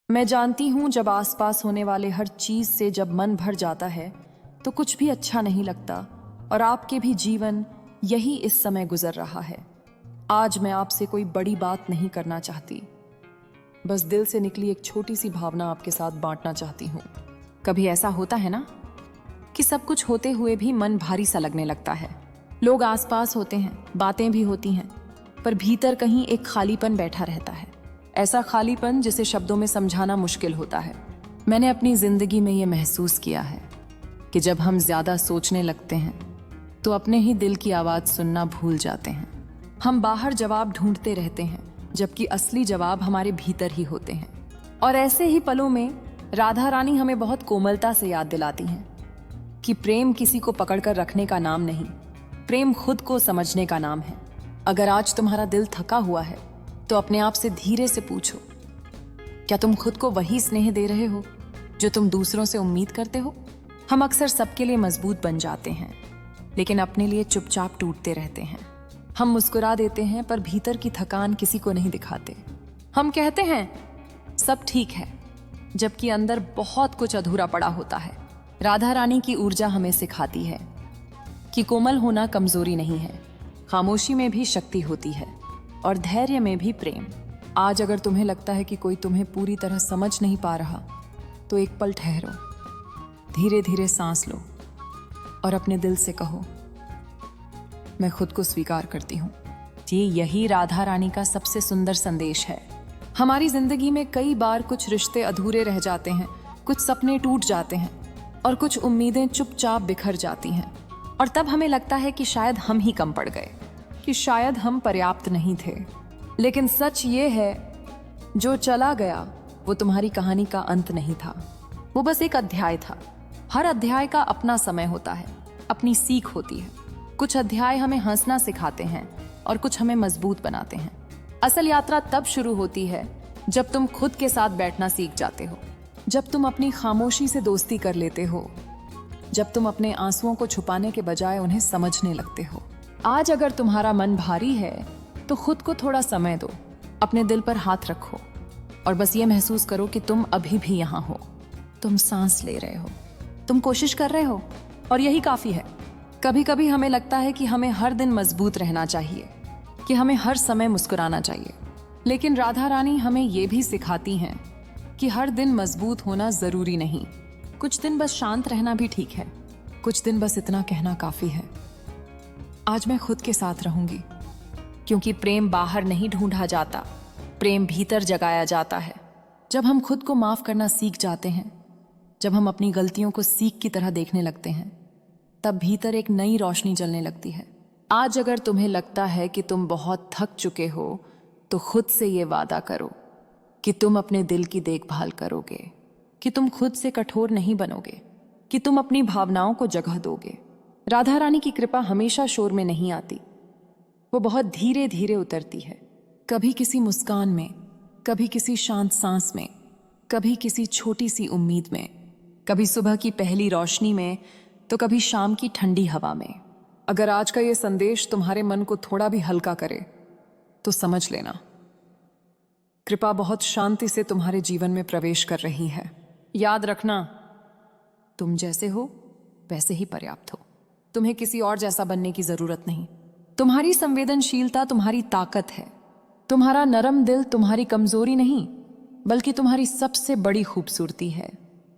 मैं जानती हूँ जब आसपास होने वाले हर चीज से जब मन भर जाता है तो कुछ भी अच्छा नहीं लगता, और आपके भी जीवन यही इस समय गुजर रहा है। आज मैं आपसे कोई बड़ी बात नहीं करना चाहती, बस दिल से निकली एक छोटी सी भावना आपके साथ बांटना चाहती हूँ। कभी ऐसा होता है ना कि सब कुछ होते हुए भी मन भारी सा लगने लगता है। लोग आसपास होते हैं, बातें भी होती हैं, पर भीतर कहीं एक खालीपन बैठा रहता है। ऐसा खालीपन जिसे शब्दों में समझाना मुश्किल होता है। मैंने अपनी जिंदगी में ये महसूस किया है कि जब हम ज्यादा सोचने लगते हैं तो अपने ही दिल की आवाज सुनना भूल जाते हैं। हम बाहर जवाब ढूंढते रहते हैं, जबकि असली जवाब हमारे भीतर ही होते हैं। और ऐसे ही पलों में राधा रानी हमें बहुत कोमलता से याद दिलाती हैं कि प्रेम किसी को पकड़कर रखने का नाम नहीं, प्रेम खुद को समझने का नाम है। अगर आज तुम्हारा दिल थका हुआ है तो अपने आप से धीरे से पूछो, क्या तुम खुद को वही स्नेह दे रहे हो जो तुम दूसरों से उम्मीद करते हो? हम अक्सर सबके लिए मजबूत बन जाते हैं, लेकिन अपने लिए चुपचाप टूटते रहते हैं। हम मुस्कुरा देते हैं पर भीतर की थकान किसी को नहीं दिखाते। हम कहते हैं सब ठीक है, जबकि अंदर बहुत कुछ अधूरा पड़ा होता है। राधा रानी की ऊर्जा हमें सिखाती है कि कोमल होना कमजोरी नहीं है, खामोशी में भी शक्ति होती है और धैर्य में भी प्रेम। आज अगर तुम्हें लगता है कि कोई तुम्हें पूरी तरह समझ नहीं पा रहा, तो एक पल ठहरो, धीरे धीरे सांस लो और अपने दिल से कहो, मैं खुद को स्वीकार करती हूँ। ये यही राधा रानी का सबसे सुंदर संदेश है। हमारी जिंदगी में कई बार कुछ रिश्ते अधूरे रह जाते हैं, कुछ सपने टूट जाते हैं और कुछ उम्मीदें चुपचाप बिखर जाती हैं। और तब हमें लगता है कि शायद हम ही कम पड़ गए, कि शायद हम पर्याप्त नहीं थे। लेकिन सच ये है, जो चला गया वो तुम्हारी कहानी का अंत नहीं था, वो बस एक अध्याय था। हर अध्याय का अपना समय होता है, अपनी सीख होती है। कुछ अध्याय हमें हंसना सिखाते हैं और कुछ हमें मजबूत बनाते हैं। असल यात्रा तब शुरू होती है जब तुम खुद के साथ बैठना सीख जाते हो, जब तुम अपनी खामोशी से दोस्ती कर लेते हो, जब तुम अपने आंसुओं को छुपाने के बजाय उन्हें समझने लगते हो। आज अगर तुम्हारा मन भारी है तो खुद को थोड़ा समय दो, अपने दिल पर हाथ रखो और बस ये महसूस करो कि तुम अभी भी यहाँ हो। तुम सांस ले रहे हो, तुम कोशिश कर रहे हो, और यही काफी है। कभी कभी हमें लगता है कि हमें हर दिन मजबूत रहना चाहिए, कि हमें हर समय मुस्कुराना चाहिए, लेकिन राधा रानी हमें ये भी सिखाती हैं कि हर दिन मजबूत होना जरूरी नहीं। कुछ दिन बस शांत रहना भी ठीक है, कुछ दिन बस इतना कहना काफी है, आज मैं खुद के साथ रहूंगी। क्योंकि प्रेम बाहर नहीं ढूंढा जाता, प्रेम भीतर जगाया जाता है। जब हम खुद को माफ करना सीख जाते हैं, जब हम अपनी गलतियों को सीख की तरह देखने लगते हैं, तब भीतर एक नई रोशनी जलने लगती है। आज अगर तुम्हें लगता है कि तुम बहुत थक चुके हो, तो खुद से ये वादा करो कि तुम अपने दिल की देखभाल करोगे, कि तुम खुद से कठोर नहीं बनोगे, कि तुम अपनी भावनाओं को जगह दोगे। राधा रानी की कृपा हमेशा शोर में नहीं आती, वो बहुत धीरे धीरे उतरती है। कभी किसी मुस्कान में, कभी किसी शांत सांस में, कभी किसी छोटी सी उम्मीद में, कभी सुबह की पहली रोशनी में, तो कभी शाम की ठंडी हवा में। अगर आज का ये संदेश तुम्हारे मन को थोड़ा भी हल्का करे तो समझ लेना, कृपा बहुत शांति से तुम्हारे जीवन में प्रवेश कर रही है। याद रखना, तुम जैसे हो वैसे ही पर्याप्त हो। तुम्हें किसी और जैसा बनने की जरूरत नहीं। तुम्हारी संवेदनशीलता तुम्हारी ताकत है। तुम्हारा नरम दिल तुम्हारी कमजोरी नहीं, बल्कि तुम्हारी सबसे बड़ी खूबसूरती है।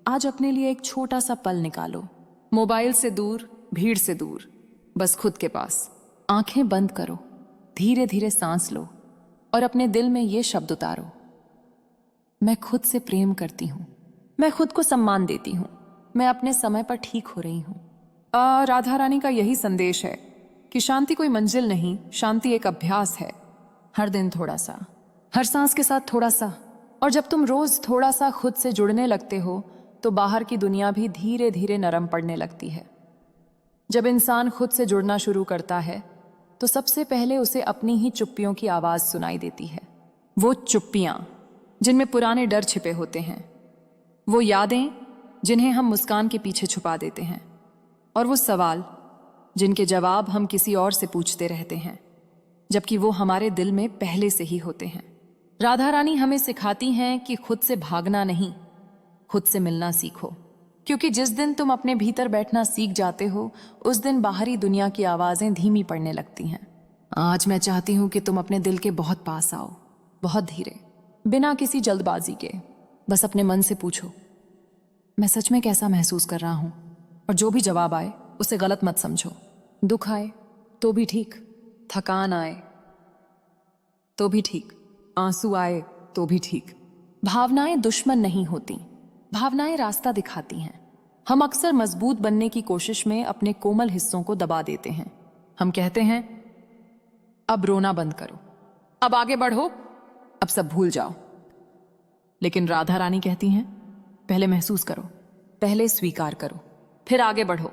आज अपने लिए एक छोटा सा पल निकालो, मोबाइल से दूर, भीड़ से दूर, बस खुद के पास। आंखें बंद करो, धीरे धीरे सांस लो और अपने दिल में ये शब्द उतारो, मैं खुद से प्रेम करती हूँ, मैं खुद को सम्मान देती हूँ, मैं अपने समय पर ठीक हो रही हूँ। राधा रानी का यही संदेश है कि शांति कोई मंजिल नहीं, शांति एक अभ्यास है। हर दिन थोड़ा सा, हर सांस के साथ थोड़ा सा, और जब तुम रोज थोड़ा सा खुद से जुड़ने लगते हो तो बाहर की दुनिया भी धीरे धीरे नरम पड़ने लगती है। जब इंसान खुद से जुड़ना शुरू करता है तो सबसे पहले उसे अपनी ही चुप्पियों की आवाज सुनाई देती है। वो चुप्पियां जिनमें पुराने डर छिपे होते हैं, वो यादें जिन्हें हम मुस्कान के पीछे छुपा देते हैं, और वो सवाल जिनके जवाब हम किसी और से पूछते रहते हैं, जबकि वो हमारे दिल में पहले से ही होते हैं। राधा रानी हमें सिखाती हैं कि खुद से भागना नहीं, खुद से मिलना सीखो। क्योंकि जिस दिन तुम अपने भीतर बैठना सीख जाते हो, उस दिन बाहरी दुनिया की आवाजें धीमी पड़ने लगती हैं। आज मैं चाहती हूं कि तुम अपने दिल के बहुत पास आओ, बहुत धीरे, बिना किसी जल्दबाजी के। बस अपने मन से पूछो, मैं सच में कैसा महसूस कर रहा हूं? और जो भी जवाब आए उसे गलत मत समझो। दुख आए तो भी ठीक, थकान आए तो भी ठीक, आंसू आए तो भी ठीक। भावनाएं दुश्मन नहीं होती, भावनाएं रास्ता दिखाती हैं। हम अक्सर मजबूत बनने की कोशिश में अपने कोमल हिस्सों को दबा देते हैं। हम कहते हैं, अब रोना बंद करो, अब आगे बढ़ो, अब सब भूल जाओ। लेकिन राधा रानी कहती हैं, पहले महसूस करो, पहले स्वीकार करो, फिर आगे बढ़ो।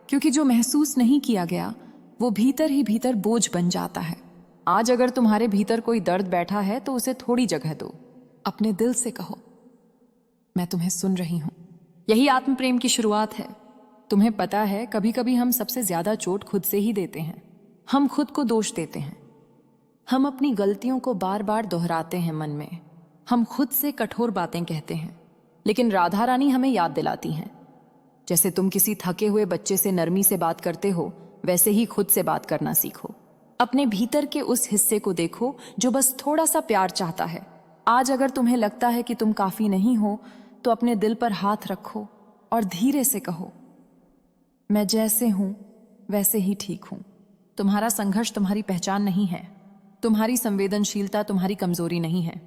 क्योंकि जो महसूस नहीं किया गया वो भीतर ही भीतर बोझ बन जाता है। आज अगर तुम्हारे भीतर कोई दर्द बैठा है तो उसे थोड़ी जगह दो। अपने दिल से कहो, मैं तुम्हें सुन रही हूं। यही आत्म प्रेम की शुरुआत है। तुम्हें पता है, कभी कभी हम सबसे ज्यादा चोट खुद से ही देते हैं। हम खुद को दोष देते हैं, हम अपनी गलतियों को बार बार दोहराते हैं मन में, हम खुद से कठोर बातें कहते हैं। लेकिन राधा रानी हमें याद दिलाती हैं, जैसे तुम किसी थके हुए बच्चे से नरमी से बात करते हो, वैसे ही खुद से बात करना सीखो। अपने भीतर के उस हिस्से को देखो जो बस थोड़ा सा प्यार चाहता है। आज अगर तुम्हें लगता है कि तुम काफी नहीं हो, तो अपने दिल पर हाथ रखो और धीरे से कहो, मैं जैसे हूं वैसे ही ठीक हूं। तुम्हारा संघर्ष तुम्हारी पहचान नहीं है, तुम्हारी संवेदनशीलता तुम्हारी कमजोरी नहीं है।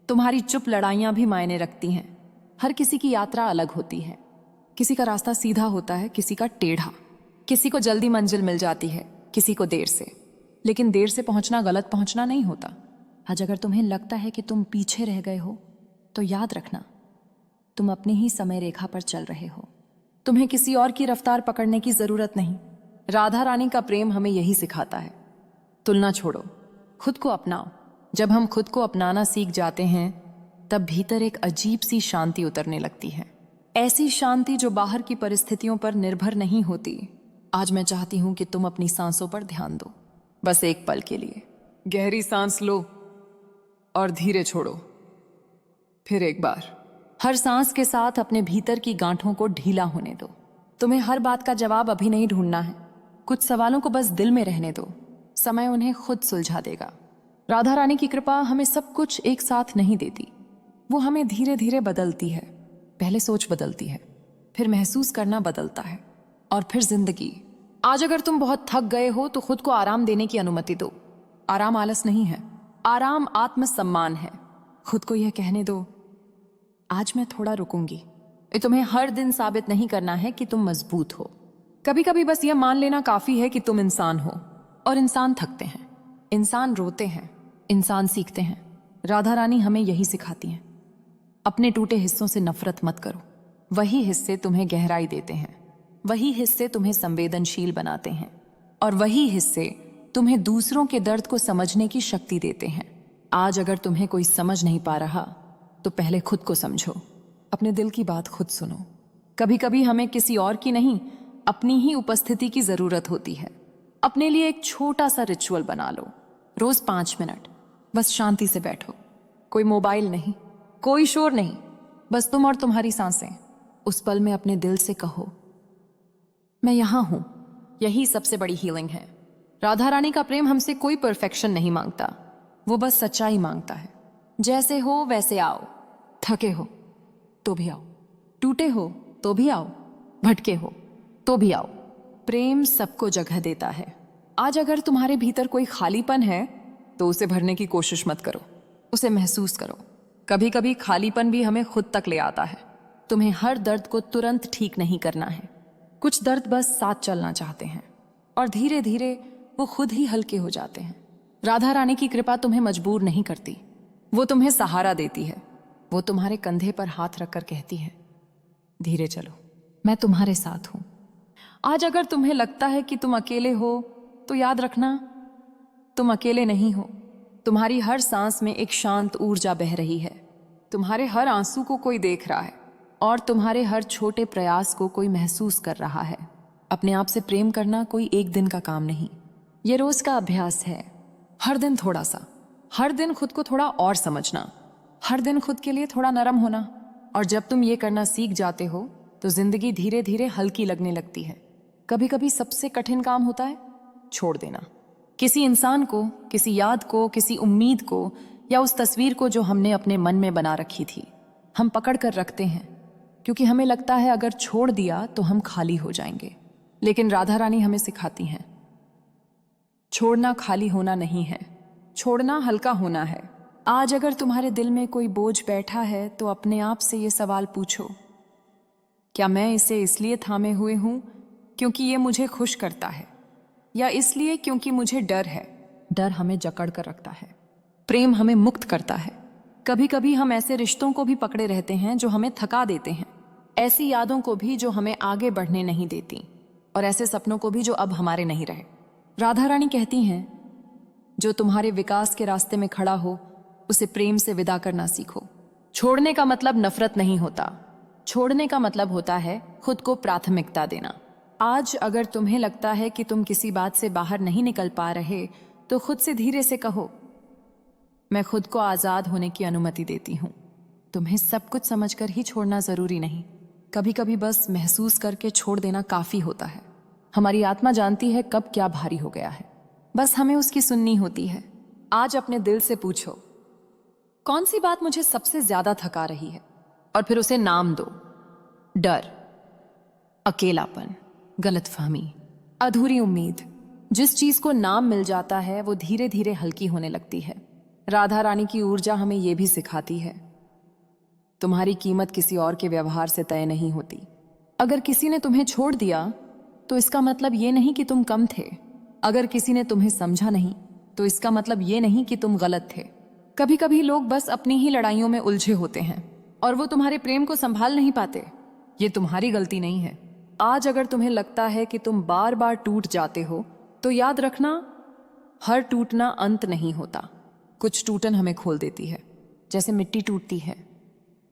तुम्हारी चुप लड़ाइयां भी मायने रखती हैं। हर किसी की यात्रा अलग होती है। किसी का रास्ता सीधा होता है, किसी का टेढ़ा। किसी को जल्दी मंजिल मिल जाती है, किसी को देर से। लेकिन देर से पहुंचना गलत पहुंचना नहीं होता। आज अगर तुम्हें लगता है कि तुम पीछे रह गए हो, तो याद रखना, तुम अपनी ही समय रेखा पर चल रहे हो। तुम्हें किसी और की रफ्तार पकड़ने की जरूरत नहीं। राधा रानी का प्रेम हमें यही सिखाता है, तुलना छोड़ो, खुद को अपनाओ। जब हम खुद को अपनाना सीख जाते हैं, तब भीतर एक अजीब सी शांति उतरने लगती है। ऐसी शांति जो बाहर की परिस्थितियों पर निर्भर नहीं होती। आज मैं चाहती हूं कि तुम अपनी सांसों पर ध्यान दो, बस एक पल के लिए। गहरी सांस लो और धीरे छोड़ो, फिर एक बार। हर सांस के साथ अपने भीतर की गांठों को ढीला होने दो। तुम्हें हर बात का जवाब अभी नहीं ढूंढना है। कुछ सवालों को बस दिल में रहने दो, समय उन्हें खुद सुलझा देगा। राधा रानी की कृपा हमें सब कुछ एक साथ नहीं देती, वो हमें धीरे धीरे बदलती है। पहले सोच बदलती है, फिर महसूस करना बदलता है, और फिर जिंदगी। आज अगर तुम बहुत थक गए हो तो खुद को आराम देने की अनुमति दो। आराम आलस नहीं है, आराम आत्मसम्मान है। खुद को यह कहने दो, आज मैं थोड़ा रुकूंगी। ये तुम्हें हर दिन साबित नहीं करना है कि तुम मजबूत हो। कभी कभी बस यह मान लेना काफी है कि तुम इंसान हो, और इंसान थकते हैं, इंसान रोते हैं, इंसान सीखते हैं। राधा रानी हमें यही सिखाती हैं, अपने टूटे हिस्सों से नफरत मत करो। वही हिस्से तुम्हें गहराई देते हैं, वही हिस्से तुम्हें संवेदनशील बनाते हैं, और वही हिस्से तुम्हें दूसरों के दर्द को समझने की शक्ति देते हैं। आज अगर तुम्हें कोई समझ नहीं पा रहा, तो पहले खुद को समझो, अपने दिल की बात खुद सुनो। कभी कभी हमें किसी और की नहीं, अपनी ही उपस्थिति की जरूरत होती है। अपने लिए एक छोटा सा रिचुअल बना लो। रोज 5 मिनट बस शांति से बैठो, कोई मोबाइल नहीं, कोई शोर नहीं, बस तुम और तुम्हारी सांसें। उस पल में अपने दिल से कहो, मैं यहां हूं। यही सबसे बड़ी हीलिंग है। राधा रानी का प्रेम हमसे कोई परफेक्शन नहीं मांगता, वो बस सच्चाई मांगता है। जैसे हो वैसे आओ, थके हो तो भी आओ, टूटे हो तो भी आओ, भटके हो तो भी आओ। प्रेम सबको जगह देता है। आज अगर तुम्हारे भीतर कोई खालीपन है, तो उसे भरने की कोशिश मत करो, उसे महसूस करो। कभी कभी खालीपन भी हमें खुद तक ले आता है। तुम्हें हर दर्द को तुरंत ठीक नहीं करना है। कुछ दर्द बस साथ चलना चाहते हैं, और धीरे धीरे वो खुद ही हल्के हो जाते हैं। राधा रानी की कृपा तुम्हें मजबूर नहीं करती, वो तुम्हें सहारा देती है। वो तुम्हारे कंधे पर हाथ रखकर कहती है, धीरे चलो, मैं तुम्हारे साथ हूं। आज अगर तुम्हें लगता है कि तुम अकेले हो, तो याद रखना, तुम अकेले नहीं हो। तुम्हारी हर सांस में एक शांत ऊर्जा बह रही है। तुम्हारे हर आंसू को कोई देख रहा है, और तुम्हारे हर छोटे प्रयास को कोई महसूस कर रहा है। अपने आप से प्रेम करना कोई एक दिन का काम नहीं, ये रोज का अभ्यास है। हर दिन थोड़ा सा, हर दिन खुद को थोड़ा और समझना, हर दिन खुद के लिए थोड़ा नरम होना। और जब तुम ये करना सीख जाते हो तो जिंदगी धीरे धीरे हल्की लगने लगती है। कभी कभी सबसे कठिन काम होता है छोड़ देना, किसी इंसान को, किसी याद को, किसी उम्मीद को, या उस तस्वीर को जो हमने अपने मन में बना रखी थी। हम पकड़ कर रखते हैं क्योंकि हमें लगता है अगर छोड़ दिया तो हम खाली हो जाएंगे। लेकिन राधा रानी हमें सिखाती हैं, छोड़ना खाली होना नहीं है, छोड़ना हल्का होना है। आज अगर तुम्हारे दिल में कोई बोझ बैठा है तो अपने आप से ये सवाल पूछो, क्या मैं इसे इसलिए थामे हुए हूं क्योंकि ये मुझे खुश करता है, या इसलिए क्योंकि मुझे डर है? डर हमें जकड़ कर रखता है, प्रेम हमें मुक्त करता है। कभी कभी हम ऐसे रिश्तों को भी पकड़े रहते हैं जो हमें थका देते हैं, ऐसी यादों को भी जो हमें आगे बढ़ने नहीं देती, और ऐसे सपनों को भी जो अब हमारे नहीं रहे। राधा रानी कहती हैं, जो तुम्हारे विकास के रास्ते में खड़ा हो उसे प्रेम से विदा करना सीखो। छोड़ने का मतलब नफरत नहीं होता, छोड़ने का मतलब होता है खुद को प्राथमिकता देना। आज अगर तुम्हें लगता है कि तुम किसी बात से बाहर नहीं निकल पा रहे तो खुद से धीरे से कहो, मैं खुद को आजाद होने की अनुमति देती हूं। तुम्हें सब कुछ समझकर ही छोड़ना जरूरी नहीं, कभी कभी बस महसूस करके छोड़ देना काफी होता है। हमारी आत्मा जानती है कब क्या भारी हो गया है, बस हमें उसकी सुननी होती है। आज अपने दिल से पूछो, कौन सी बात मुझे सबसे ज्यादा थका रही है, और फिर उसे नाम दो। डर, अकेलापन, गलतफहमी, अधूरी उम्मीद। जिस चीज को नाम मिल जाता है वो धीरे धीरे हल्की होने लगती है। राधा रानी की ऊर्जा हमें यह भी सिखाती है, तुम्हारी कीमत किसी और के व्यवहार से तय नहीं होती। अगर किसी ने तुम्हें छोड़ दिया तो इसका मतलब ये नहीं कि तुम कम थे। अगर किसी ने तुम्हें समझा नहीं तो इसका मतलब ये नहीं कि तुम गलत थे। कभी कभी लोग बस अपनी ही लड़ाइयों में उलझे होते हैं और वो तुम्हारे प्रेम को संभाल नहीं पाते। ये तुम्हारी गलती नहीं है। आज अगर तुम्हें लगता है कि तुम बार बार टूट जाते हो तो याद रखना, हर टूटना अंत नहीं होता। कुछ टूटन हमें खोल देती है, जैसे मिट्टी टूटती है